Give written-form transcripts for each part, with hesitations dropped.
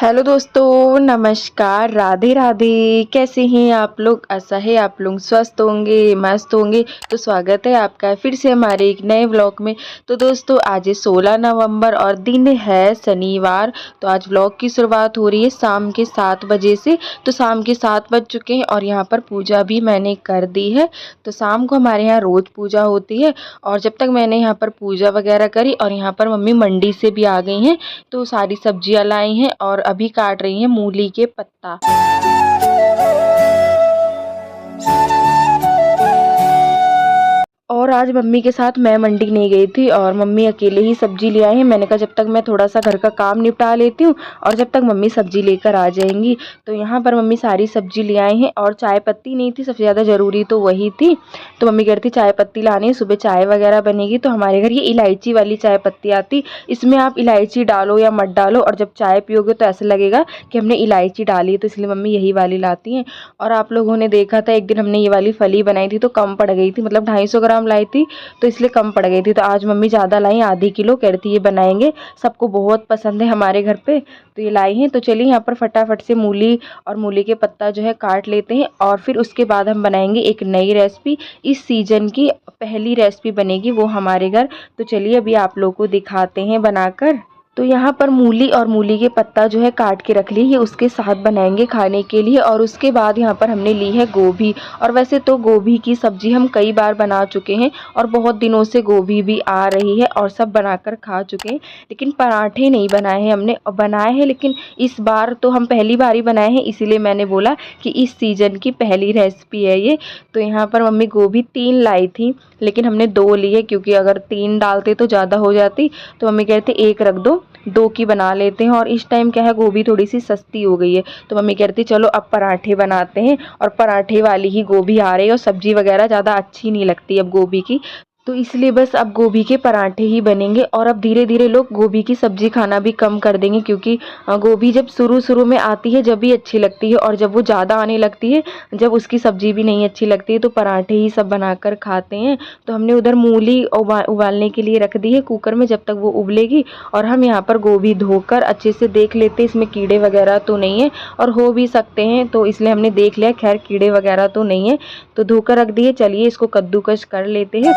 Hello दोस्तों, नमस्कार, राधे राधे। कैसे हैं आप लोग? आशा है आप लोग स्वस्थ होंगे, मस्त होंगे। तो स्वागत है आपका फिर से हमारे एक नए व्लॉग में। तो दोस्तों आज है 16 नवंबर और दिन है शनिवार। तो आज व्लॉग की शुरुआत हो रही है शाम के 7 बजे से। तो शाम के 7 बज चुके हैं और यहाँ पर पूजा भी मैंने कर दी है। तो शाम को हमारे यहाँ रोज़ पूजा होती है और जब तक मैंने यहाँ पर पूजा वगैरह करी और यहाँ पर मम्मी मंडी से भी आ गई हैं तो सारी सब्जियां लाई हैं और अभी काट रही हैं मूली के पत्ता। और आज मम्मी के साथ मैं मंडी नहीं गई थी और मम्मी अकेले ही सब्जी ले आए हैं। मैंने कहा जब तक मैं थोड़ा सा घर का काम निपटा लेती हूँ और जब तक मम्मी सब्जी लेकर आ जाएंगी। तो यहाँ पर मम्मी सारी सब्जी ले आए हैं और चाय पत्ती नहीं थी, सबसे ज़्यादा ज़रूरी तो वही थी। तो मम्मी कह रही थी चाय पत्ती लानी है, सुबह चाय वगैरह बनेगी। तो हमारे घर ये इलायची वाली चाय पत्ती आती, इसमें आप इलायची डालो या मत डालो और जब चाय पियोगे तो ऐसा लगेगा कि हमने इलायची डाली है। तो इसलिए मम्मी यही वाली लाती हैं। और आप लोगों ने देखा था एक दिन हमने ये वाली फली बनाई थी तो कम पड़ गई थी, मतलब 250 ग्राम लाई थी तो इसलिए कम पड़ गई थी। तो आज मम्मी ज़्यादा लाई, आधी किलो कह रही थी ये बनाएंगे, सबको बहुत पसंद है हमारे घर पे, तो ये लाई हैं। तो चलिए यहाँ पर फटाफट से मूली और मूली के पत्ता जो है काट लेते हैं और फिर उसके बाद हम बनाएंगे एक नई रेसिपी। इस सीजन की पहली रेसिपी बनेगी वो हमारे घर। तो चलिए अभी आप लोगों को दिखाते हैं बनाकर। तो यहाँ पर मूली और मूली के पत्ता जो है काट के रख ली, ये उसके साथ बनाएंगे खाने के लिए। और उसके बाद यहाँ पर हमने ली है गोभी। और वैसे तो गोभी की सब्जी हम कई बार बना चुके हैं और बहुत दिनों से गोभी भी आ रही है और सब बनाकर खा चुके हैं, लेकिन पराठे नहीं बनाए हैं हमने। और बनाए हैं लेकिन इस बार तो हम पहली बार ही बनाए हैं, इसीलिए मैंने बोला कि इस सीजन की पहली रेसिपी है ये। तो यहाँ पर मम्मी गोभी 3 लाई थी लेकिन हमने 2 ली है, क्योंकि अगर 3 डालते तो ज़्यादा हो जाती। तो मम्मी कहते 1 रख दो, 2 की बना लेते हैं। और इस टाइम क्या है गोभी थोड़ी सी सस्ती हो गई है तो मम्मी कहती चलो अब पराठे बनाते हैं। और पराठे वाली ही गोभी आ रही है और सब्जी वगैरह ज़्यादा अच्छी नहीं लगती अब गोभी की, तो इसलिए बस अब गोभी के पराठे ही बनेंगे। और अब धीरे धीरे लोग गोभी की सब्ज़ी खाना भी कम कर देंगे, क्योंकि गोभी जब शुरू शुरू में आती है जब भी अच्छी लगती है और जब वो ज़्यादा आने लगती है, जब उसकी सब्ज़ी भी नहीं अच्छी लगती है, तो पराठे ही सब बनाकर खाते हैं। तो हमने उधर मूली उबालने के लिए रख दी है कुकर में, जब तक वो उबलेगी। और हम यहाँ पर गोभी धोकर अच्छे से देख लेते हैं इसमें कीड़े वगैरह तो नहीं है, और हो भी सकते हैं तो इसलिए हमने देख लिया, खैर कीड़े वगैरह तो नहीं है। तो धोकर रख दिए। चलिए इसको कद्दूकस कर लेते हैं।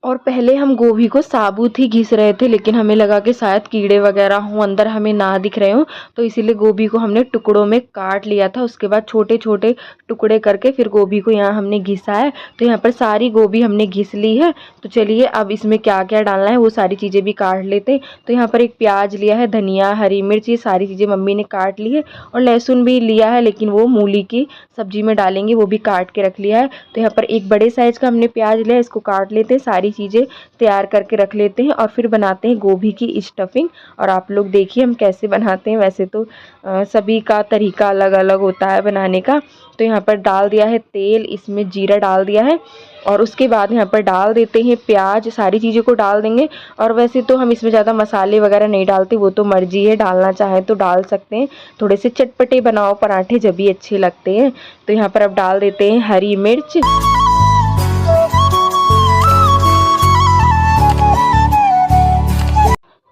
और पहले हम गोभी को साबुत ही घिस रहे थे, लेकिन हमें लगा कि शायद कीड़े वगैरह हों अंदर, हमें ना दिख रहे हों, तो इसीलिए गोभी को हमने टुकड़ों में काट लिया था। उसके बाद छोटे छोटे टुकड़े करके फिर गोभी को यहाँ हमने घिसा है। तो यहाँ पर सारी गोभी हमने घिस ली है। तो चलिए अब इसमें क्या क्या डालना है वो सारी चीज़ें भी काट लेते। तो यहाँ पर एक प्याज लिया है, धनिया, हरी मिर्च, ये सारी चीज़ें मम्मी ने काट ली है। और लहसुन भी लिया है, लेकिन वो मूली की सब्जी में डालेंगे, वो भी काट के रख लिया है। तो यहाँ पर एक बड़े साइज़ का हमने प्याज लिया, इसको काट लेते हैं, सारी चीज़ें तैयार करके रख लेते हैं और फिर बनाते हैं गोभी की स्टफिंग। और आप लोग देखिए हम कैसे बनाते हैं। वैसे तो सभी का तरीका अलग अलग होता है बनाने का। तो यहाँ पर डाल दिया है तेल, इसमें जीरा डाल दिया है और उसके बाद यहाँ पर डाल देते हैं प्याज, सारी चीज़ों को डाल देंगे। और वैसे तो हम इसमें ज़्यादा मसाले वगैरह नहीं डालते, वो तो मर्जी है, डालना चाहें तो डाल सकते हैं। थोड़े से चटपटे बनाओ पराठे जब भी अच्छे लगते हैं। तो यहाँ पर अब डाल देते हैं हरी मिर्च।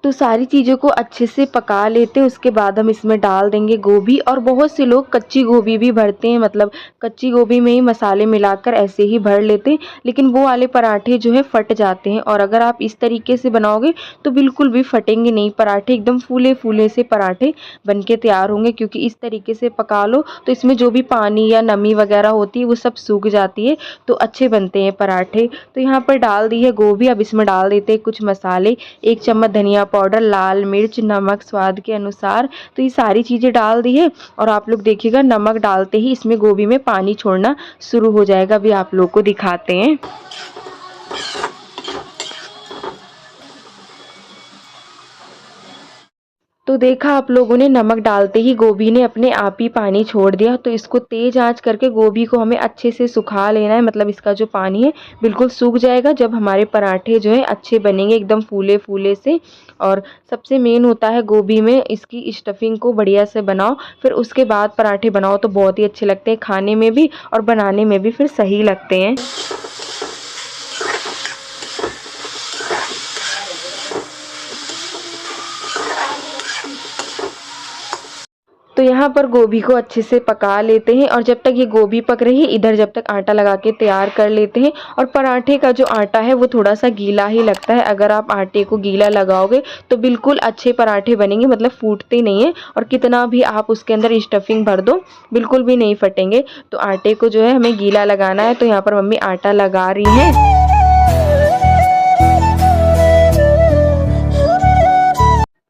तो सारी चीज़ों को अच्छे से पका लेते हैं। उसके बाद हम इसमें डाल देंगे गोभी। और बहुत से लोग कच्ची गोभी भी भरते हैं, मतलब कच्ची गोभी में ही मसाले मिलाकर ऐसे ही भर लेते हैं, लेकिन वो वाले पराठे जो है फट जाते हैं। और अगर आप इस तरीके से बनाओगे तो बिल्कुल भी फटेंगे नहीं पराठे, एकदम फूले फूले से पराठे बनके तैयार होंगे। क्योंकि इस तरीके से पका लो तो इसमें जो भी पानी या नमी वगैरह होती है वो सब सूख जाती है, तो अच्छे बनते हैं पराठे। तो यहाँ पर डाल दी है गोभी। अब इसमें डाल देते हैं कुछ मसाले, 1 चम्मच धनिया पाउडर, लाल मिर्च, नमक स्वाद के अनुसार। तो ये सारी चीज़ें डाल दी है। और आप लोग देखिएगा नमक डालते ही इसमें गोभी में पानी छोड़ना शुरू हो जाएगा। अभी आप लोग को दिखाते हैं। तो देखा आप लोगों ने, नमक डालते ही गोभी ने अपने आप ही पानी छोड़ दिया। तो इसको तेज़ आंच करके गोभी को हमें अच्छे से सुखा लेना है, मतलब इसका जो पानी है बिल्कुल सूख जाएगा जब हमारे पराठे जो है अच्छे बनेंगे, एकदम फूले फूले से। और सबसे मेन होता है गोभी में इसकी स्टफिंग को बढ़िया से बनाओ, फिर उसके बाद पराठे बनाओ तो बहुत ही अच्छे लगते हैं खाने में भी और बनाने में भी फिर सही लगते हैं। यहाँ पर गोभी को अच्छे से पका लेते हैं और जब तक ये गोभी पक रही है इधर जब तक आटा लगा के तैयार कर लेते हैं। और पराठे का जो आटा है वो थोड़ा सा गीला ही लगता है, अगर आप आटे को गीला लगाओगे तो बिल्कुल अच्छे पराठे बनेंगे, मतलब फूटते नहीं है और कितना भी आप उसके अंदर स्टफिंग भर दो बिल्कुल भी नहीं फटेंगे। तो आटे को जो है हमें गीला लगाना है, तो यहाँ पर मम्मी आटा लगा रही हैं।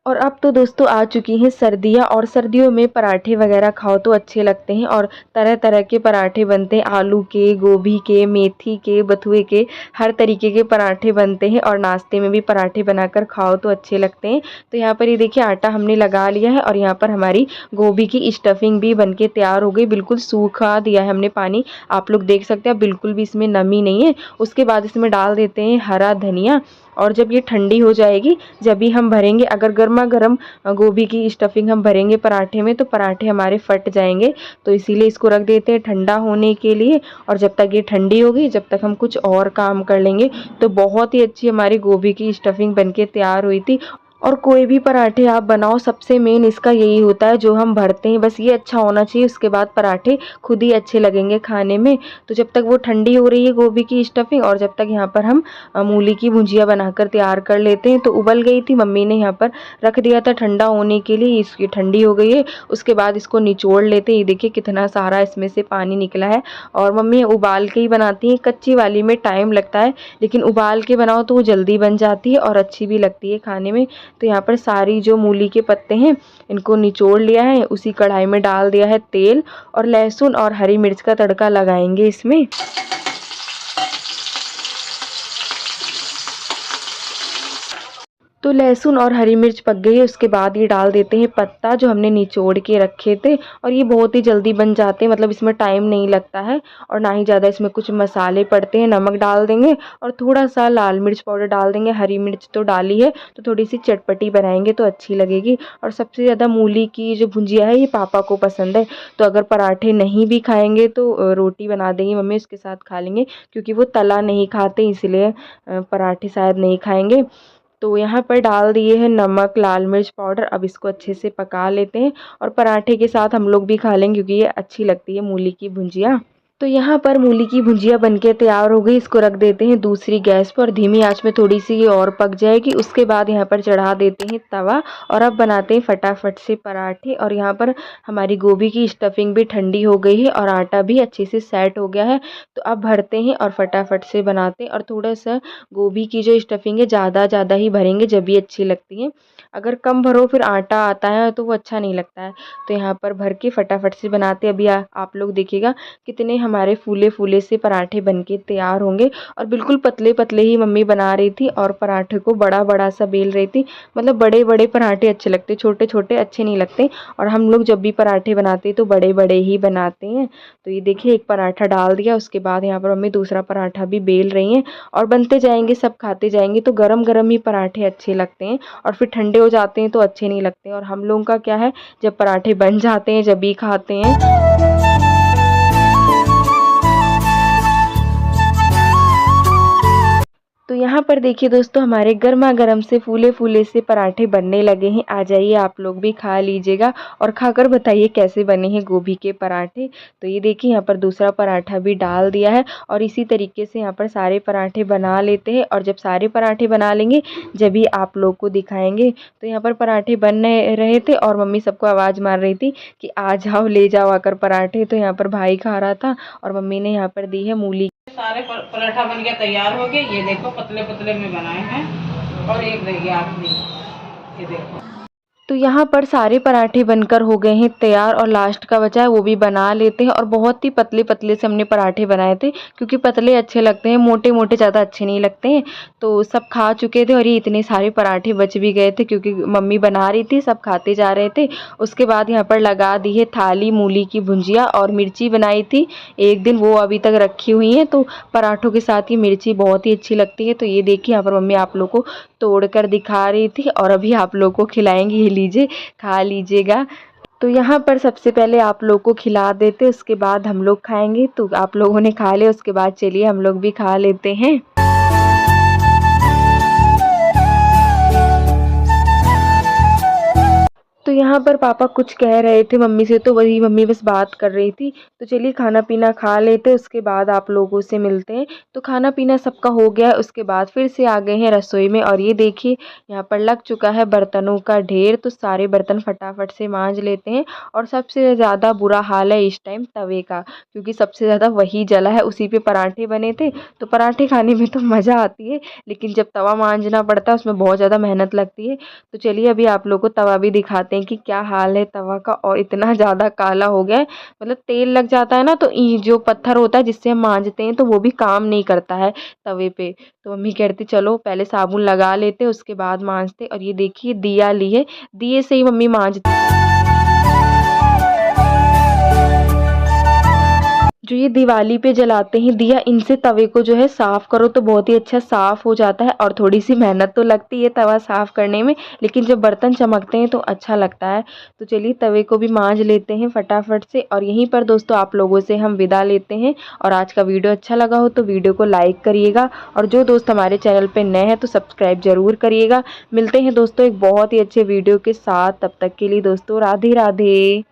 और अब तो दोस्तों आ चुकी हैं सर्दियाँ और सर्दियों में पराठे वगैरह खाओ तो अच्छे लगते हैं और तरह तरह के पराठे बनते हैं, आलू के, गोभी के, मेथी के, बथुए के, हर तरीके के पराठे बनते हैं और नाश्ते में भी पराठे बनाकर खाओ तो अच्छे लगते हैं। तो यहाँ पर ये देखिए आटा हमने लगा लिया है और यहाँ पर हमारी गोभी की स्टफिंग भी बनके तैयार हो गई। बिल्कुल सूखा दिया है हमने पानी, आप लोग देख सकते हैं, बिल्कुल भी इसमें नमी नहीं है। उसके बाद इसमें डाल देते हैं हरा धनिया और जब ये ठंडी हो जाएगी जब भी हम भरेंगे, अगर गर्मा गर्म गोभी की स्टफिंग हम भरेंगे पराठे में तो पराठे हमारे फट जाएंगे, तो इसीलिए इसको रख देते हैं ठंडा होने के लिए। और जब तक ये ठंडी होगी जब तक हम कुछ और काम कर लेंगे। तो बहुत ही अच्छी हमारी गोभी की स्टफिंग बनके तैयार हुई थी। और कोई भी पराठे आप बनाओ सबसे मेन इसका यही होता है जो हम भरते हैं, बस ये अच्छा होना चाहिए, उसके बाद पराठे खुद ही अच्छे लगेंगे खाने में। तो जब तक वो ठंडी हो रही है गोभी की स्टफिंग और जब तक यहाँ पर हम मूली की भुजिया बनाकर तैयार कर लेते हैं। तो उबल गई थी, मम्मी ने यहाँ पर रख दिया था ठंडा होने के लिए, इसकी ठंडी हो गई है। उसके बाद इसको निचोड़ लेते हैं, ये देखिए कितना सारा इसमें से पानी निकला है। और मम्मी उबाल के ही बनाती हैं, कच्ची वाली में टाइम लगता है, लेकिन उबाल के बनाओ तो वो जल्दी बन जाती है और अच्छी भी लगती है खाने में। तो यहाँ पर सारी जो मूली के पत्ते हैं इनको निचोड़ लिया है, उसी कढ़ाई में डाल दिया है तेल और लहसुन और हरी मिर्च का तड़का लगाएंगे इसमें। तो लहसुन और हरी मिर्च पक गई है, उसके बाद ये डाल देते हैं पत्ता जो हमने निचोड़ के रखे थे। और ये बहुत ही जल्दी बन जाते हैं, मतलब इसमें टाइम नहीं लगता है और ना ही ज़्यादा इसमें कुछ मसाले पड़ते हैं। नमक डाल देंगे और थोड़ा सा लाल मिर्च पाउडर डाल देंगे, हरी मिर्च तो डाली है तो थोड़ी सी चटपटी बनाएंगे तो अच्छी लगेगी। और सबसे ज़्यादा मूली की जो भुजिया है ये पापा को पसंद है, तो अगर पराठे नहीं भी खाएंगे तो रोटी बना देंगी मम्मी, उसके साथ खा लेंगे, क्योंकि वो तला नहीं खाते इसलिए पराठे शायद नहीं खाएंगे। तो यहाँ पर डाल दिए हैं नमक, लाल मिर्च पाउडर। अब इसको अच्छे से पका लेते हैं और पराठे के साथ हम लोग भी खा लेंगे क्योंकि ये अच्छी लगती है मूली की भुजिया। तो यहाँ पर मूली की भुजिया बनके तैयार हो गई, इसको रख देते हैं दूसरी गैस पर, धीमी आंच में थोड़ी सी ये और पक जाएगी। उसके बाद यहाँ पर चढ़ा देते हैं तवा और अब बनाते हैं फटाफट से पराठे। और यहाँ पर हमारी गोभी की स्टफिंग भी ठंडी हो गई है और आटा भी अच्छे से सेट हो गया है। तो अब भरते हैं और फटाफट से बनाते हैं। और थोड़ा सा गोभी की जो स्टफिंग है ज़्यादा ही भरेंगे जब भी अच्छी लगती है, अगर कम भरो फिर आटा आता है तो वो अच्छा नहीं लगता है। तो यहाँ पर भर के फटाफट से बनाते हैं। अभी आप लोग देखिएगा कितने हमारे फूले फूले से पराठे बनके तैयार होंगे। और बिल्कुल पतले पतले ही मम्मी बना रही थी और पराठे को बड़ा बड़ा सा बेल रही थी, मतलब बड़े बड़े पराठे अच्छे लगते, छोटे छोटे अच्छे नहीं लगते। और हम लोग जब भी पराठे बनाते तो बड़े बड़े ही बनाते हैं। तो ये देखिए एक पराठा डाल दिया, उसके बाद यहाँ पर मम्मी दूसरा पराठा भी बेल रही हैं और बनते जाएंगे, सब खाते जाएंगे। तो गरम गरम ही पराठे अच्छे लगते हैं और फिर ठंडे हो जाते हैं तो अच्छे नहीं लगते। और हम लोगों का क्या है, जब पराठे बन जाते हैं जब भी खाते हैं। तो यहाँ पर देखिए दोस्तों हमारे गर्मा गर्म से फूले फूले से पराठे बनने लगे हैं। आ जाइए आप लोग भी खा लीजिएगा और खाकर बताइए कैसे बने हैं गोभी के पराठे। तो ये देखिए यहाँ पर दूसरा पराठा भी डाल दिया है और इसी तरीके से यहाँ पर सारे पराठे बना लेते हैं। और जब सारे पराठे बना लेंगे जब भी आप लोग को दिखाएंगे। तो यहाँ पर पराठे बन रहे थे और मम्मी सबको आवाज़ मार रही थी कि आ जाओ ले जाओ आकर पराठे। तो यहाँ पर भाई खा रहा था और मम्मी ने यहाँ पर दी है मूली। सारे पराठा बन के तैयार हो गए, ये देखो पतले पतले में बनाए हैं और एक रह गया आखिरी, ये देखो। तो यहाँ पर सारे पराठे बनकर हो गए हैं तैयार और लास्ट का बचा है वो भी बना लेते हैं। और बहुत ही पतले पतले से हमने पराठे बनाए थे क्योंकि पतले अच्छे लगते हैं, मोटे मोटे ज़्यादा अच्छे नहीं लगते हैं। तो सब खा चुके थे और ये इतने सारे पराठे बच भी गए थे क्योंकि मम्मी बना रही थी, सब खाते जा रहे थे। उसके बाद यहाँ पर लगा दी है थाली मूली की भुजिया और मिर्ची बनाई थी एक दिन, वो अभी तक रखी हुई है। तो पराठों के साथ ये मिर्ची बहुत ही अच्छी लगती है। तो ये देखिए यहाँ पर मम्मी आप लोग को तोड़ कर दिखा रही थी और अभी आप लोग को खिलाएंगी, ये लीजिए खा लीजिएगा। तो यहाँ पर सबसे पहले आप लोग को खिला देते, उसके बाद हम लोग खाएंगे। तो आप लोगों ने खा लिया, उसके बाद चलिए हम लोग भी खा लेते हैं। तो दोस्तों यहाँ पर पापा कुछ कह रहे थे मम्मी से, तो वही मम्मी बस बात कर रही थी। तो चलिए खाना पीना खा लेते, उसके बाद आप लोगों से मिलते हैं। तो खाना पीना सबका हो गया, उसके बाद फिर से आ गए हैं रसोई में। और ये देखिए यहाँ पर लग चुका है बर्तनों का ढेर, तो सारे बर्तन फटाफट से मांज लेते हैं। और सबसे ज़्यादा बुरा हाल है इस टाइम तवे का, क्योंकि सबसे ज़्यादा वही जला है। उसी पे पराठे बने थे, तो पराठे खाने में तो मज़ा आती है, लेकिन जब तवा मांजना पड़ता है उसमें बहुत ज़्यादा मेहनत लगती है। तो चलिए अभी आप लोग को तवा भी दिखाते हैं कि क्या हाल है तवा का। और इतना ज़्यादा काला हो गया है, मतलब तेल लग जाता है ना, तो जो पत्थर होता है जिससे हम मांजते हैं, तो वो भी काम नहीं करता है तवे पे। तो मम्मी कहती चलो पहले साबुन लगा लेते उसके बाद मांजते। और ये देखिए दिया ली है, दिए से ही मम्मी मांजती। जो ये दिवाली पे जलाते हैं दिया, इनसे तवे को जो है साफ़ करो तो बहुत ही अच्छा साफ़ हो जाता है। और थोड़ी सी मेहनत तो लगती है तवा साफ़ करने में, लेकिन जब बर्तन चमकते हैं तो अच्छा लगता है। तो चलिए तवे को भी मांज लेते हैं फटाफट से। और यहीं पर दोस्तों आप लोगों से हम विदा लेते हैं। और आज का वीडियो अच्छा लगा हो तो वीडियो को लाइक करिएगा, और जो दोस्त हमारे चैनल पर नए हैं तो सब्सक्राइब ज़रूर करिएगा। मिलते हैं दोस्तों एक बहुत ही अच्छे वीडियो के साथ, तब तक के लिए दोस्तों राधे राधे।